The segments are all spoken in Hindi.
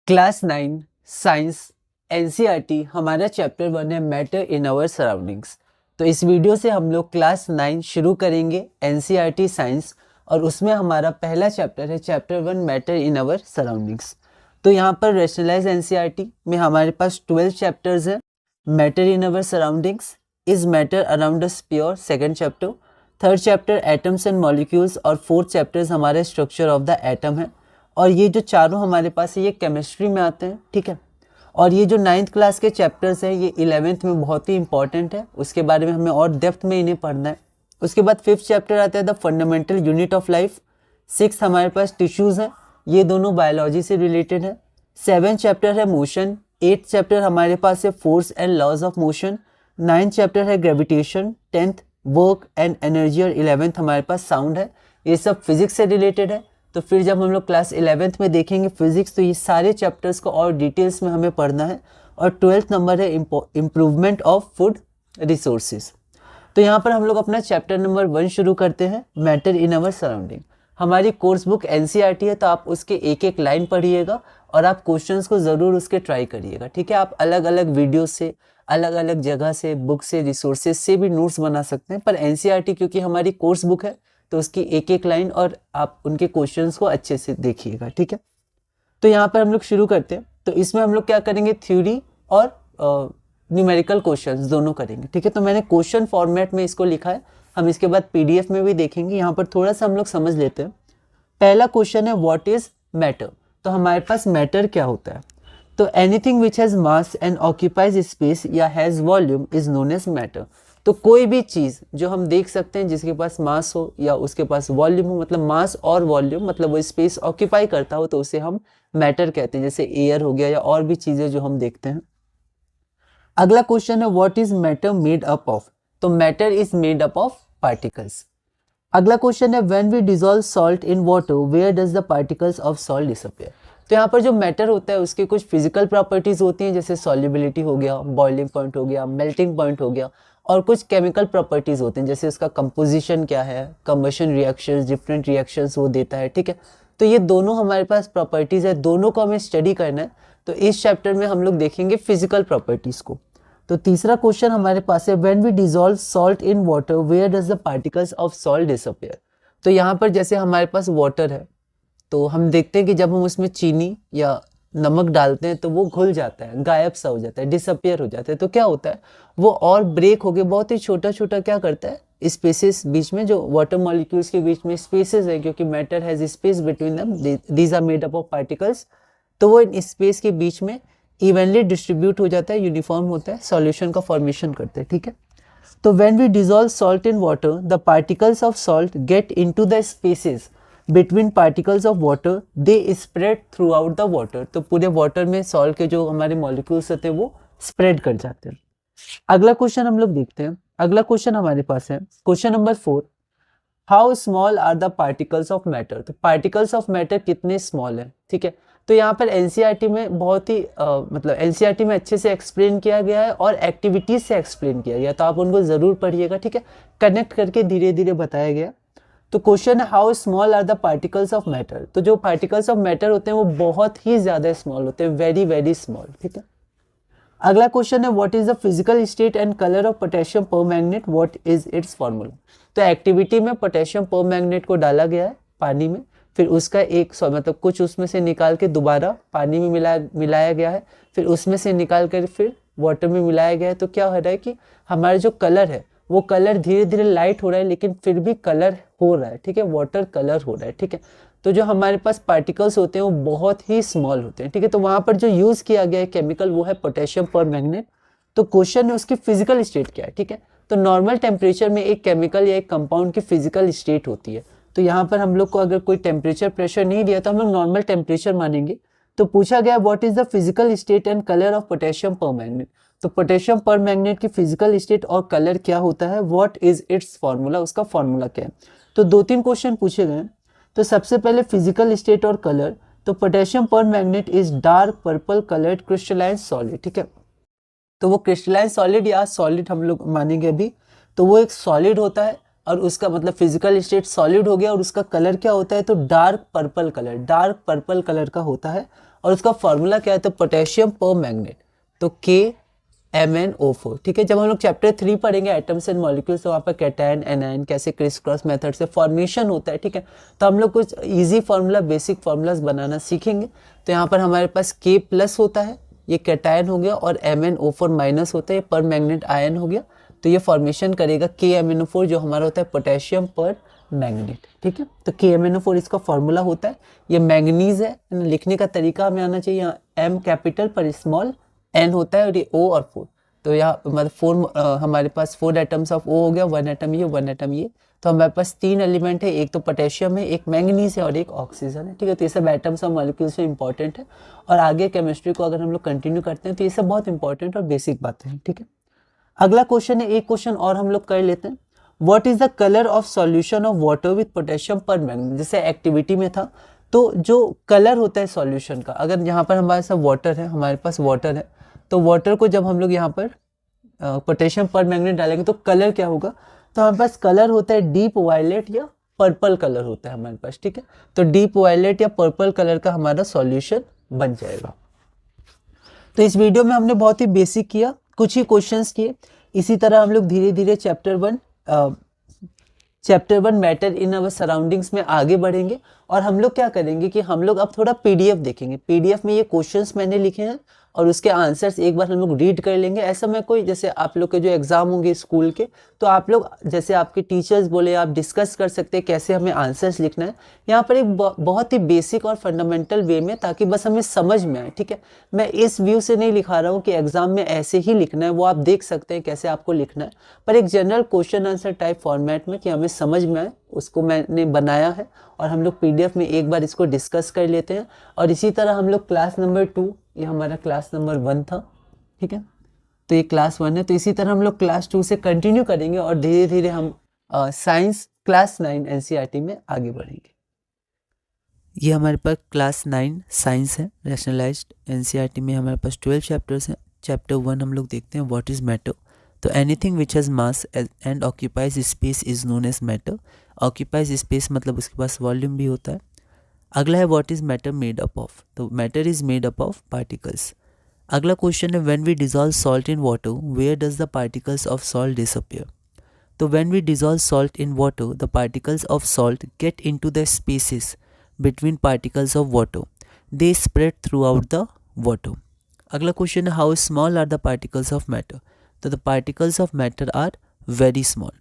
क्लास 9 साइंस एनसीईआरटी हमारा चैप्टर 1 है मैटर इन आवर सराउंडिंग्स। तो इस वीडियो से हम लोग क्लास 9 शुरू करेंगे एनसीईआरटी साइंस, और उसमें हमारा पहला चैप्टर है chapter 1 matter in our surroundings. तो यहाँ पर रैशनलाइज एनसीईआरटी में हमारे पास 12 चैप्टर्स हैं। Matter in our surroundings, is matter around us pure, second chapter. Third chapter atoms and molecules, और फोर्थ चैप्टर्स हमारे स्ट्रक्चर ऑफ द एटम है। और ये जो चारों हमारे पास है ये केमिस्ट्री में आते हैं, ठीक है। और ये जो 9th क्लास के चैप्टर्स हैं ये 11th में बहुत ही इंपॉर्टेंट है, उसके बारे में हमें और डेप्थ में इन्हें पढ़ना है। उसके बाद 5th चैप्टर आता है the fundamental unit of life. 6th हमारे पास टिश्यूज़ हैं, ये दोनों बायोलॉजी से रिलेटेड है। 7th चैप्टर है मोशन। 8th चैप्टर हमारे पास है force and laws of motion. 9th chapter है gravitation. 10th work and energy, और 11th हमारे पास साउंड है। ये सब फिजिक्स से रिलेटेड है। तो फिर जब हम लोग क्लास 11th में देखेंगे फिजिक्स, तो ये सारे चैप्टर्स को और डिटेल्स में हमें पढ़ना है। और 12th नंबर है इम्प्रूवमेंट ऑफ फूड रिसोर्सेज। तो यहाँ पर हम लोग अपना चैप्टर नंबर 1 शुरू करते हैं, मैटर इन अवर सराउंडिंग। हमारी कोर्स बुक एनसीईआरटी है, तो आप उसके एक एक लाइन पढ़िएगा और आप क्वेश्चंस को ज़रूर उसके ट्राई करिएगा, ठीक है। आप अलग अलग वीडियो से, अलग अलग जगह से, बुक से, रिसोर्सेज से भी नोट्स बना सकते हैं, पर एनसीईआरटी क्योंकि हमारी कोर्स बुक है तो उसकी एक एक लाइन और आप उनके क्वेश्चंस को अच्छे से देखिएगा, ठीक है। तो यहाँ पर हम लोग शुरू करते हैं। तो इसमें हम लोग क्या करेंगे, थ्योरी और न्यूमेरिकल क्वेश्चंस दोनों करेंगे, ठीक है। तो मैंने क्वेश्चन फॉर्मेट में इसको लिखा है, हम इसके बाद पीडीएफ में भी देखेंगे। यहाँ पर थोड़ा सा हम लोग समझ लेते हैं। पहला क्वेश्चन है व्हाट इज मैटर। तो हमारे पास मैटर क्या होता है, तो anything which has mass and occupies space या has volume is known as matter. तो कोई भी चीज़ जो हम देख सकते हैं जिसके पास मास हो या उसके पास वॉल्यूम हो, मतलब मास और वॉल्यूम, मतलब वो स्पेस ऑक्यूपाई करता हो, तो उसे हम मैटर कहते हैं। जैसे एयर हो गया या और भी चीज़ें जो हम देखते हैं। अगला क्वेश्चन है what is matter made up of. तो matter is made up of particles. अगला क्वेश्चन है when we dissolve salt in water where does the particles of salt disappear. तो यहाँ पर जो मैटर होता है उसके कुछ फिजिकल प्रॉपर्टीज होती हैं, जैसे सॉल्युबिलिटी हो गया, बॉइलिंग पॉइंट हो गया, मेल्टिंग पॉइंट हो गया, और कुछ केमिकल प्रॉपर्टीज होते हैं, जैसे उसका कंपोजिशन क्या है, कंबशन रिएक्शंस, डिफरेंट रिएक्शंस वो देता है, ठीक है। तो ये दोनों हमारे पास प्रॉपर्टीज है, दोनों को हमें स्टडी करना है। तो इस चैप्टर में हम लोग देखेंगे फिजिकल प्रॉपर्टीज को। तो तीसरा क्वेश्चन हमारे पास है when we dissolve salt in water where does the particles of salt disappear. तो यहाँ पर जैसे हमारे पास वाटर है, तो हम देखते हैं कि जब हम उसमें चीनी या नमक डालते हैं तो वो घुल जाता है, गायब सा हो जाता है, डिसअपियर हो जाता है। तो क्या होता है, वो और ब्रेक हो गए, बहुत ही छोटा छोटा क्या करता है, स्पेसेस बीच में, जो वाटर मॉलिक्यूल्स के बीच में स्पेसेस है, क्योंकि matter has space between them, these are made up of particles. तो वो इन स्पेस के बीच में इवनली डिस्ट्रीब्यूट हो जाता है, यूनिफॉर्म होता है, सॉल्यूशन का फॉर्मेशन करते हैं, ठीक है। तो when we dissolve salt in water the particles of salt get into the spaces between particles of water, they spread throughout the water. तो पूरे वाटर में सॉल्ट के जो हमारे मॉलिक्यूल्स होते हैं वो स्प्रेड कर जाते हैं। अगला क्वेश्चन हम लोग देखते हैं। अगला क्वेश्चन हमारे पास है question number 4, how small are the particles of matter. तो पार्टिकल्स ऑफ मैटर कितने स्मॉल है, ठीक है। तो यहाँ पर एनसीईआरटी में बहुत ही मतलब एनसीईआरटी में अच्छे से एक्सप्लेन किया गया है और एक्टिविटीज से एक्सप्लेन किया गया, तो आप उनको जरूर पढ़िएगा, ठीक है। कनेक्ट करके धीरे धीरे बताया गया। तो क्वेश्चन है how small are the particles of matter. तो जो पार्टिकल्स ऑफ मैटर होते हैं वो बहुत ही ज्यादा स्मॉल होते हैं, वेरी वेरी स्मॉल, ठीक है। अगला क्वेश्चन है what is the physical state and colour of potassium permanganate, what is it's formula. तो एक्टिविटी में पोटेशियम परमैंगनेट को डाला गया है पानी में, फिर उसका एक मतलब कुछ उसमें से निकाल के दोबारा पानी में मिलाया गया है, फिर उसमें से निकाल कर फिर वाटर में मिलाया गया है। तो क्या हो रहा है कि हमारा जो कलर है वो कलर धीरे धीरे लाइट हो रहा है, लेकिन फिर भी कलर हो रहा है, ठीक है, वाटर कलर हो रहा है, ठीक है। तो जो हमारे पास पार्टिकल्स होते हैं वो बहुत ही स्मॉल होते हैं, ठीक है। तो वहां पर जो यूज किया गया है केमिकल वो है पोटेशियम परमैंगनेट। तो क्वेश्चन है उसकी फिजिकल स्टेट क्या है, ठीक है। तो नॉर्मल टेम्परेचर में एक केमिकल या एक कंपाउंड की फिजिकल स्टेट होती है। तो यहाँ पर हम लोग को अगर कोई टेम्परेचर प्रेशर नहीं दिया तो हम लोग नॉर्मल टेम्परेचर मानेंगे। तो पूछा गया what is the physical state and colour of potassium permanganate. तो पोटेशियम परमैंगनेट की फिजिकल स्टेट और कलर क्या होता है, व्हाट इज इट्स फॉर्मूला, उसका फॉर्मूला क्या है। तो 2-3 क्वेश्चन पूछे गए। तो सबसे पहले फिजिकल स्टेट और कलर। तो potassium permanganate is dark purple coloured crystalline solid, ठीक है। तो वो क्रिस्टलाइन सॉलिड या सॉलिड हम लोग मानेंगे अभी, तो वो एक सॉलिड होता है और उसका मतलब फिजिकल स्टेट सॉलिड हो गया, और उसका कलर क्या होता है, तो डार्क पर्पल कलर का होता है। और उसका फॉर्मूला क्या है, तो पोटेशियम पर मैग्नेट, तो KMnO4। ठीक है, जब हम लोग चैप्टर 3 पढ़ेंगे एटम्स एंड मॉलिक्यूल्स, तो वहाँ पर कैटायन एनायन कैसे क्रिस क्रॉस मेथड से फॉर्मेशन होता है। ठीक है, तो हम लोग कुछ इजी फार्मूला, बेसिक फार्मूलाज बनाना सीखेंगे। तो यहाँ पर हमारे पास K प्लस होता है, ये कैटायन हो गया, और MnO4 माइनस होता है, ये पर मैग्नेट आयन हो गया। तो ये फॉर्मेशन करेगा KMnO4 जो हमारा होता है पोटेशियम पर मैग्नेट। ठीक है, तो KMnO4 इसका फॉर्मूला होता है। ये मैंगनीज है, लिखने का तरीका हमें आना चाहिए, यहाँ M कैपिटल पर स्मॉल N होता है, और ये O और 4, तो यहाँ मतलब 4 हमारे पास 4 एटम्स ऑफ O हो गया, 1 एटम ये, 1 एटम ये। तो हमारे पास 3 एलिमेंट है, एक तो पोटेशियम है, एक मैंगनीज है और एक ऑक्सीजन है। ठीक है, तो ये सब एटम्स और मॉलिक्यूल्स में इंपॉर्टेंट है, और आगे केमिस्ट्री को अगर हम लोग कंटिन्यू करते हैं तो ये सब बहुत इंपॉर्टेंट और बेसिक बातें हैं। ठीक है, अगला क्वेश्चन है, एक क्वेश्चन और हम लोग कर लेते हैं। What is the colour of solution of water with potassium पर मैग्नेट। जैसे एक्टिविटी में था, तो जो कलर होता है सॉल्यूशन का, अगर यहाँ पर हमारे साथ वाटर है, हमारे पास वाटर है, तो वाटर को जब हम लोग यहाँ पर पोटेशियम पर मैग्नेट डालेंगे तो कलर क्या होगा, तो हमारे पास कलर होता है डीप वायलेट या पर्पल कलर होता है हमारे पास। ठीक है, तो डीप वायलेट या पर्पल कलर का हमारा सॉल्यूशन बन जाएगा। तो इस वीडियो में हमने बहुत ही बेसिक किया, कुछ ही क्वेश्चंस किए। इसी तरह हम लोग धीरे धीरे chapter one matter in our surroundings में आगे बढ़ेंगे, और हम लोग क्या करेंगे कि हम लोग अब थोड़ा PDF देखेंगे। PDF में ये क्वेश्चंस मैंने लिखे हैं और उसके आंसर्स एक बार हम लोग रीड कर लेंगे। ऐसा मैं कोई, जैसे आप लोग के जो एग्जाम होंगे स्कूल के, तो आप लोग जैसे आपके टीचर्स बोले, आप डिस्कस कर सकते हैं कैसे हमें आंसर्स लिखना है। यहाँ पर एक बहुत ही बेसिक और फंडामेंटल वे में, ताकि बस हमें समझ में आए। ठीक है, मैं इस व्यू से नहीं लिखा रहा हूँ कि एग्जाम में ऐसे ही लिखना है, वो आप देख सकते हैं कैसे आपको लिखना है, पर एक general question answer type format में कि हमें समझ में आए, उसको मैंने बनाया है। और हम लोग PDF में एक बार इसको डिस्कस कर लेते हैं। और इसी तरह हम लोग क्लास नंबर 2, ये हमारा क्लास नंबर 1 था। ठीक है, तो ये क्लास 1 है, तो इसी तरह हम लोग क्लास 2 से कंटिन्यू करेंगे, और धीरे धीरे हम साइंस क्लास 9 NCERT में आगे बढ़ेंगे। ये हमारे पास क्लास 9 साइंस है, रैशनलाइज्ड। NCERT में हमारे पास 12 चैप्टर्स हैं। चैप्टर 1 हम लोग देखते हैं, व्हाट इज मैटर। तो anything which has mass and occupies space is known as matter. Occupies space मतलब उसके पास वॉल्यूम भी होता है। अगला है what is matter made up of. तो matter is made up of particles. अगला क्वेश्चन है when we dissolve salt in water where does the particles of salt disappear. तो when we dissolve salt in water the particles of salt get into the spaces between particles of water. They spread throughout the water. अगला क्वेश्चन है how small are the particles of matter. तो the particles of matter are very small.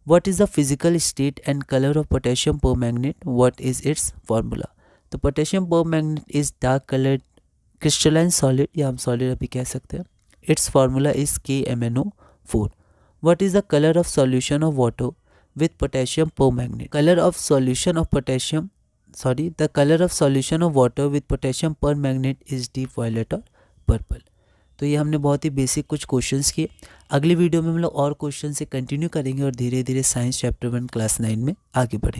What is the physical state and color of potassium permanganate? What is its formula? तो potassium permanganate is dark colored crystalline solid, या हम solid अभी कह सकते हैं. Its formula is KMnO4. What is the color of solution of water with potassium permanganate? The color of solution of water with potassium permanganate is deep violet और पर्पल। तो ये हमने बहुत ही बेसिक कुछ क्वेश्चंस किए। अगली वीडियो में हम लोग और क्वेश्चन से कंटिन्यू करेंगे और धीरे धीरे साइंस चैप्टर 1 क्लास 9 में आगे बढ़ेंगे।